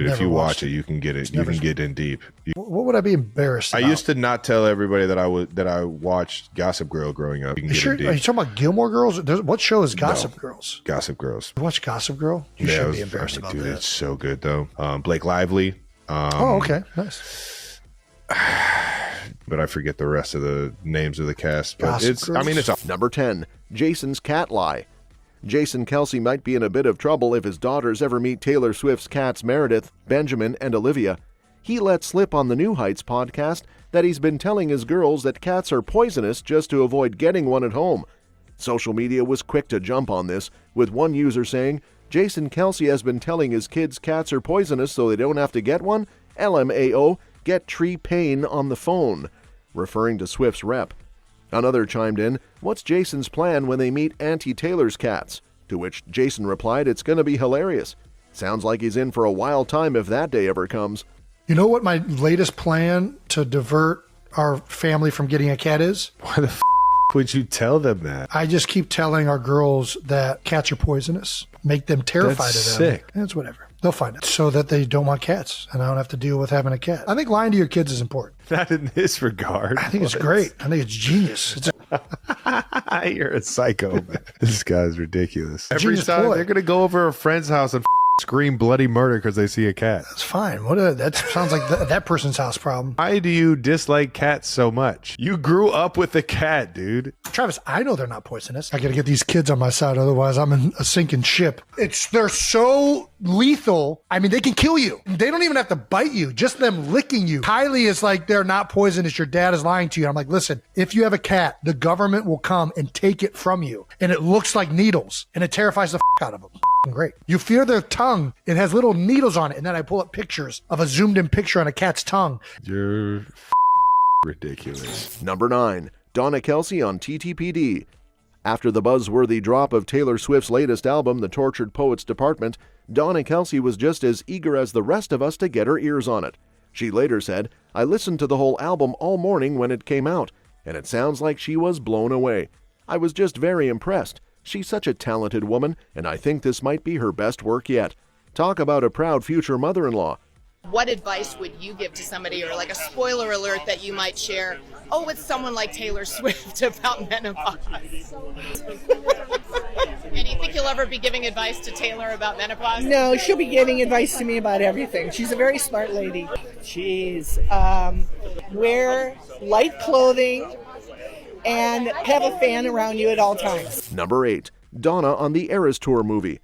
if you watch it, you can get it. You can get in deep. What would I be embarrassed about? I used to not tell everybody that I watched Gossip Girl growing up. You can Are you talking about Gilmore Girls? What show is Gossip Girls? Gossip Girls. You watch Gossip Girl? You should be embarrassed about that. It's so good though. Blake Lively. Okay, nice. But I forget the rest of the names of the cast. But it's Number 10, Jason's cat lie. Jason Kelsey might be in a bit of trouble if his daughters ever meet Taylor Swift's cats Meredith, Benjamin, and Olivia. He let slip on the New Heights podcast that he's been telling his girls that cats are poisonous just to avoid getting one at home. Social media was quick to jump on this, with one user saying, Jason Kelsey has been telling his kids cats are poisonous so they don't have to get one? LMAO, get Tree Payne on the phone, referring to Swift's rep. Another chimed in, what's Jason's plan when they meet Auntie Taylor's cats? To which Jason replied, it's going to be hilarious. Sounds like he's in for a wild time if that day ever comes. You know what my latest plan to divert our family from getting a cat is? Why the would you tell them that? I just keep telling our girls that cats are poisonous. Make them terrified of them. Sick. It's whatever. They'll find it so that they don't want cats and I don't have to deal with having a cat. I think lying to your kids is important. Not in this regard. I think it's great. I think it's genius. You're a psycho, man. This guy's ridiculous. Every Genius time ploy. they're going to go over a friend's house and scream bloody murder because they see a cat. That's fine. That sounds like that person's house problem. Why do you dislike cats so much? You grew up with a cat, dude. Travis, I know they're not poisonous. I got to get these kids on my side. Otherwise, I'm in a sinking ship. They're so lethal. I mean, they can kill you. They don't even have to bite you. Just them licking you. Kylie is like, they're not poisonous. Your dad is lying to you. I'm like, listen, if you have a cat, the government will come and take it from you. And it looks like needles. And it terrifies the out of them. Great. You feel their tongue. It has little needles on it. And then I pull up pictures of a zoomed in picture on a cat's tongue. You're ridiculous. Number 9, Donna Kelce on TTPD. After the buzzworthy drop of Taylor Swift's latest album, The Tortured Poets Department, Donna Kelce was just as eager as the rest of us to get her ears on it. She later said, I listened to the whole album all morning when it came out, and it sounds like she was blown away. I was just very impressed. She's such a talented woman, and I think this might be her best work yet. Talk about a proud future mother-in-law. What advice would you give to somebody, or like a spoiler alert that you might share, with someone like Taylor Swift about menopause? And do you think you'll ever be giving advice to Taylor about menopause? No, she'll be giving advice to me about everything. She's a very smart lady. She's wear light clothing and have a fan around you at all times. Number 8, Donna on the Eras Tour movie.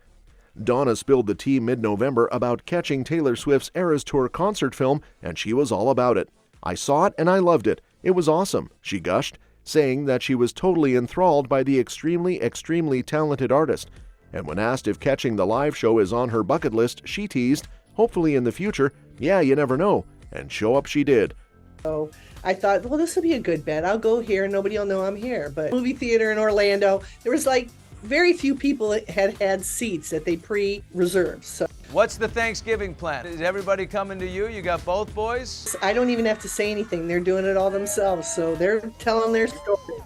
Donna spilled the tea mid-November about catching Taylor Swift's Eras Tour concert film, and she was all about it. I saw it and I loved it. It was awesome, she gushed, saying that she was totally enthralled by the extremely, extremely talented artist. And when asked if catching the live show is on her bucket list, she teased, hopefully in the future, yeah, you never know. And show up she did. So I thought, well, this will be a good bet. I'll go here. Nobody will know I'm here. But movie theater in Orlando, there was like very few people that had seats that they pre-reserved. So what's the Thanksgiving plan? Is everybody coming to you? You got both boys? I don't even have to say anything. They're doing it all themselves. So they're telling their story.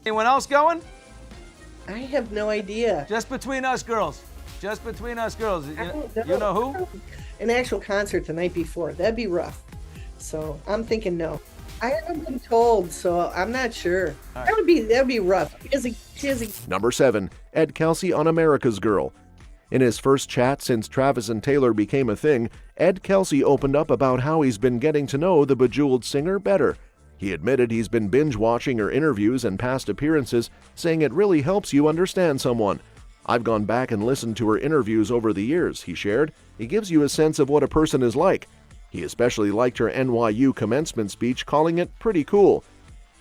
Anyone else going? I have no idea. Just between us girls. Just between us girls. You know who? An actual concert the night before. That'd be rough. So I'm thinking no. I haven't been told, so I'm not sure. Right. That'd be rough. Number 7, Ed Kelsey on America's Girl. In his first chat since Travis and Taylor became a thing, Ed Kelsey opened up about how he's been getting to know the bejeweled singer better. He admitted he's been binge-watching her interviews and past appearances, saying it really helps you understand someone. I've gone back and listened to her interviews over the years, he shared. It gives you a sense of what a person is like. He especially liked her NYU commencement speech, calling it pretty cool.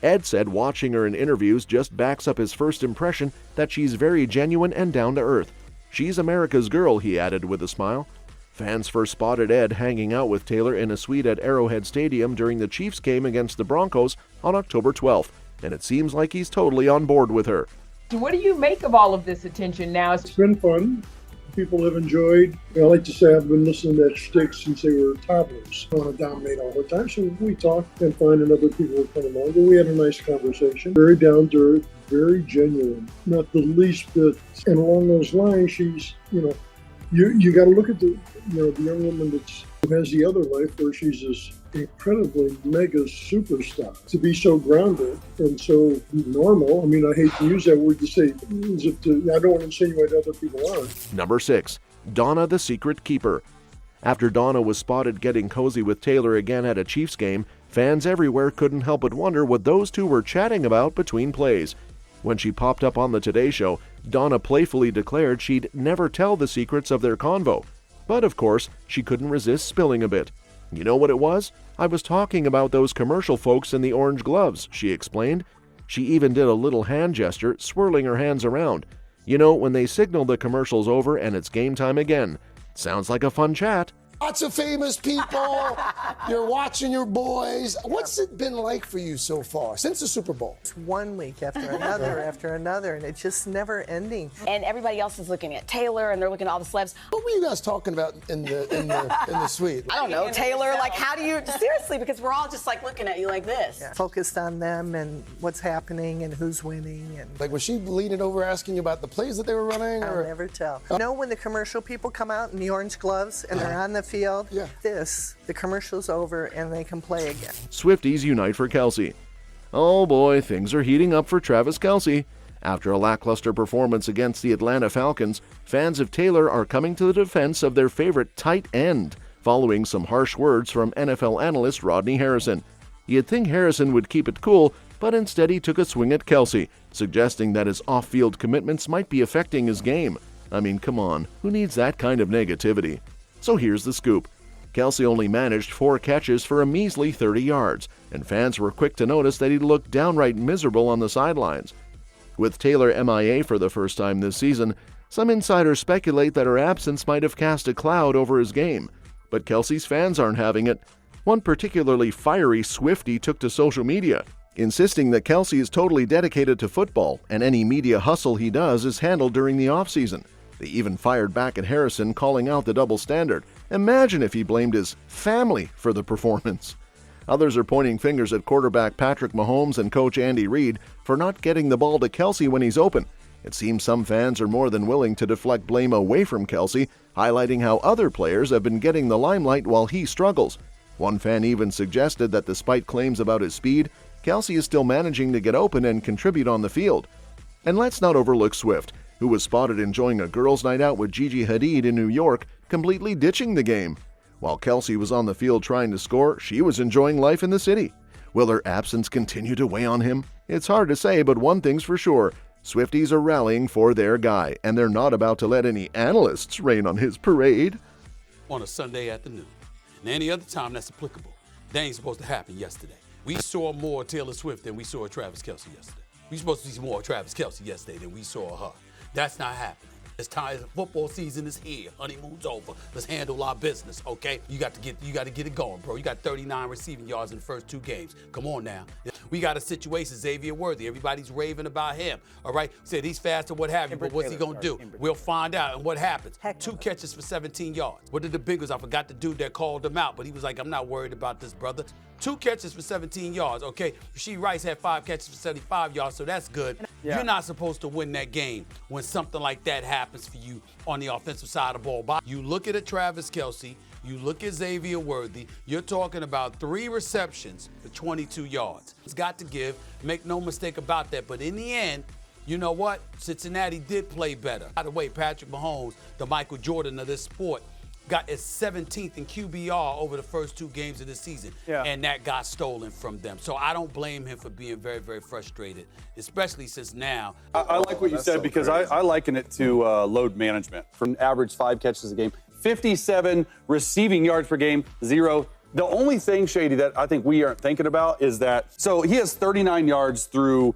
Ed said watching her in interviews just backs up his first impression that she's very genuine and down to earth. She's America's girl, he added with a smile. Fans first spotted Ed hanging out with Taylor in a suite at Arrowhead Stadium during the Chiefs game against the Broncos on October 12th, and it seems like he's totally on board with her. What do you make of all of this attention now? It's been fun. People have enjoyed. I like to say I've been listening to that shtick since they were toddlers. I want to dominate all the time, so we talk and find and other people will come along. But we had a nice conversation. Very down to earth, very genuine. Not the least bit. And along those lines, she's, You got to look at the young woman who has the other life where she's this incredibly mega superstar. To be so grounded and so normal. I mean, I hate to use that word to say, I don't want to insinuate other people aren't. Number 6, Donna the Secret Keeper. After Donna was spotted getting cozy with Taylor again at a Chiefs game, fans everywhere couldn't help but wonder what those two were chatting about between plays. When she popped up on the Today Show, Donna playfully declared she'd never tell the secrets of their convo. But of course, she couldn't resist spilling a bit. You know what it was? I was talking about those commercial folks in the orange gloves, she explained. She even did a little hand gesture, swirling her hands around. You know, when they signal the commercial's over and it's game time again. Sounds like a fun chat. Lots of famous people. You're watching your boys. What's it been like for you so far since the Super Bowl? It's 1 week after another after another, and it's just never ending. And everybody else is looking at Taylor, and they're looking at all the celebs. What were you guys talking about in the suite? I don't know, Taylor. Like, how do you seriously? Because we're all just like looking at you like this. Yeah. Focused on them and what's happening and who's winning. And like, was she leaning over asking you about the plays that they were running? I'll never tell. You know, when the commercial people come out in the orange gloves and they're on the field, the commercial's over and they can play again. Swifties unite for Kelsey. Oh boy, things are heating up for Travis Kelsey. After a lackluster performance against the Atlanta Falcons, fans of Taylor are coming to the defense of their favorite tight end, following some harsh words from NFL analyst Rodney Harrison. You'd think Harrison would keep it cool, but instead he took a swing at Kelsey, suggesting that his off-field commitments might be affecting his game. I mean, come on, who needs that kind of negativity? So here's the scoop. Kelsey only managed 4 catches for a measly 30 yards, and fans were quick to notice that he looked downright miserable on the sidelines. With Taylor MIA for the first time this season, some insiders speculate that her absence might have cast a cloud over his game. But Kelsey's fans aren't having it. One particularly fiery Swiftie took to social media, insisting that Kelsey is totally dedicated to football and any media hustle he does is handled during the offseason. They even fired back at Harrison, calling out the double standard. Imagine if he blamed his family for the performance. Others are pointing fingers at quarterback Patrick Mahomes and coach Andy Reid for not getting the ball to Kelsey when he's open. It seems some fans are more than willing to deflect blame away from Kelsey, highlighting how other players have been getting the limelight while he struggles. One fan even suggested that despite claims about his speed, Kelsey is still managing to get open and contribute on the field. And let's not overlook Swift, who was spotted enjoying a girls' night out with Gigi Hadid in New York, completely ditching the game. While Kelsey was on the field trying to score, she was enjoying life in the city. Will her absence continue to weigh on him? It's hard to say, but one thing's for sure. Swifties are rallying for their guy, and they're not about to let any analysts rain on his parade. On a Sunday afternoon, and any other time that's applicable. That ain't supposed to happen yesterday. We saw more Taylor Swift than we saw Travis Kelsey yesterday. We supposed to see more Travis Kelsey yesterday than we saw her. That's not happening. It's time. Football season is here. Honeymoon's over. Let's handle our business, okay? You got to get it going, bro. You got 39 receiving yards in the first 2 games. Come on now. We got a situation, Xavier Worthy. Everybody's raving about him, all right? Said he's fast or what have you, but what's he going to do? We'll find out, and what happens? 2 catches for 17 yards. What did the Bengals? I forgot the dude that called him out, but he was like, I'm not worried about this, brother. 2 catches for 17 yards, okay? Rasheed Rice had 5 catches for 75 yards, so that's good. Yeah. You're not supposed to win that game when something like that happens for you on the offensive side of the ball. But you look at a Travis Kelsey, you look at Xavier Worthy, you're talking about 3 receptions for 22 yards. It's got to give, make no mistake about that. But in the end, you know what? Cincinnati did play better. By the way, Patrick Mahomes, the Michael Jordan of this sport, got his 17th in QBR over the first 2 games of the season, and that got stolen from them. So I don't blame him for being very, very frustrated, especially since now. I like what you said because I liken it to load management. For an average 5 catches a game, 57 receiving yards per game, 0. The only thing, Shady, that I think we aren't thinking about is that, so he has 39 yards through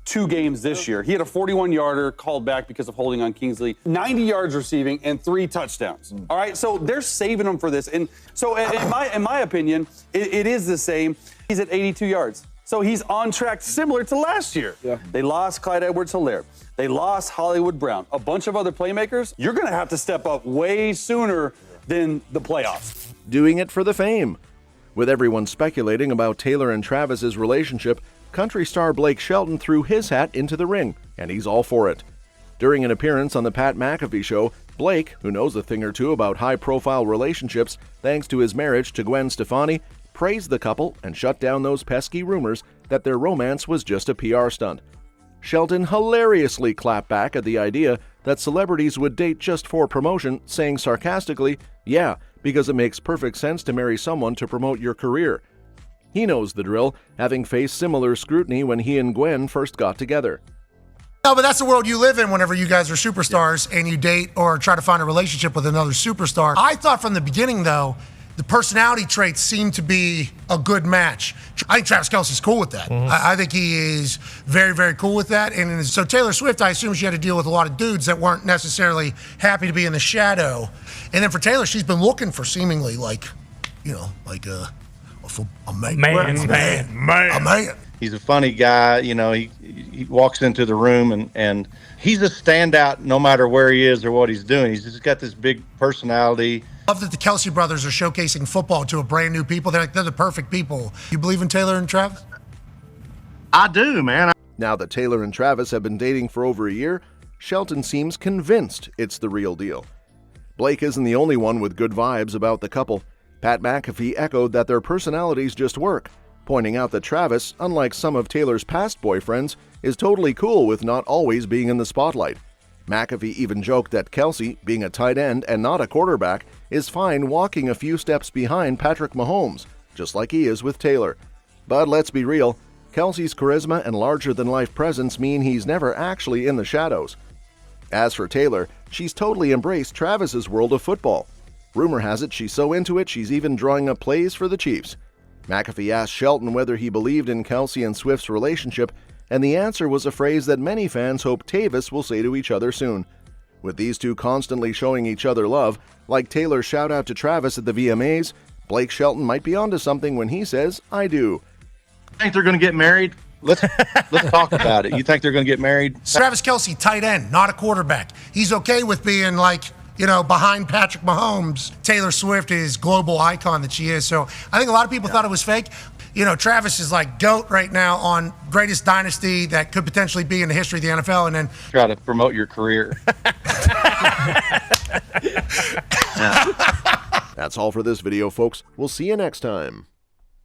2 games this year. He had a 41-yarder called back because of holding on Kingsley, 90 yards receiving, and 3 touchdowns. All right, so they're saving him for this. And so in my opinion, it is the same. He's at 82 yards. So he's on track similar to last year. Yeah. They lost Clyde Edwards-Helaire. They lost Hollywood Brown. A bunch of other playmakers. You're going to have to step up way sooner than the playoffs. Doing it for the fame. With everyone speculating about Taylor and Travis's relationship, country star Blake Shelton threw his hat into the ring, and he's all for it. During an appearance on the Pat McAfee Show, Blake, who knows a thing or two about high-profile relationships thanks to his marriage to Gwen Stefani, praised the couple and shut down those pesky rumors that their romance was just a PR stunt. Shelton hilariously clapped back at the idea that celebrities would date just for promotion, saying sarcastically, "Yeah, because it makes perfect sense to marry someone to promote your career." He knows the drill, having faced similar scrutiny when he and Gwen first got together. No, but that's the world you live in whenever you guys are superstars and you date or try to find a relationship with another superstar. I thought from the beginning, though, the personality traits seem to be a good match. I think Travis Kelsey's cool with that. I think he is very, very cool with that. And so Taylor Swift, I assume she had to deal with a lot of dudes that weren't necessarily happy to be in the shadow. And then for Taylor, she's been looking for seemingly like a man. He's a funny guy. You know, he walks into the room and he's a standout no matter where he is or what he's doing. He's just got this big personality. Love that the Kelsey brothers are showcasing football to a brand new people. They're the perfect people. You believe in Taylor and Travis? I do, man. Now that Taylor and Travis have been dating for over a year, Shelton seems convinced it's the real deal. Blake isn't the only one with good vibes about the couple. Pat McAfee echoed that their personalities just work, pointing out that Travis, unlike some of Taylor's past boyfriends, is totally cool with not always being in the spotlight. McAfee even joked that Kelsey, being a tight end and not a quarterback, is fine walking a few steps behind Patrick Mahomes, just like he is with Taylor. But let's be real, Kelsey's charisma and larger-than-life presence mean he's never actually in the shadows. As for Taylor, she's totally embraced Travis's world of football. Rumor has it she's so into it she's even drawing up plays for the Chiefs. McAfee asked Shelton whether he believed in Kelsey and Swift's relationship, and the answer was a phrase that many fans hope Tavis will say to each other soon. With these two constantly showing each other love, like Taylor's shout-out to Travis at the VMAs, Blake Shelton might be onto something when he says, "I do." I think they're going to get married. Let's talk about it. You think they're going to get married? Travis Kelsey, tight end, not a quarterback. He's okay with being behind Patrick Mahomes. Taylor Swift is global icon that she is. So I think a lot of people thought it was fake. Travis is like GOAT right now on greatest dynasty that could potentially be in the history of the NFL. And then try to promote your career. That's all for this video, folks. We'll see you next time.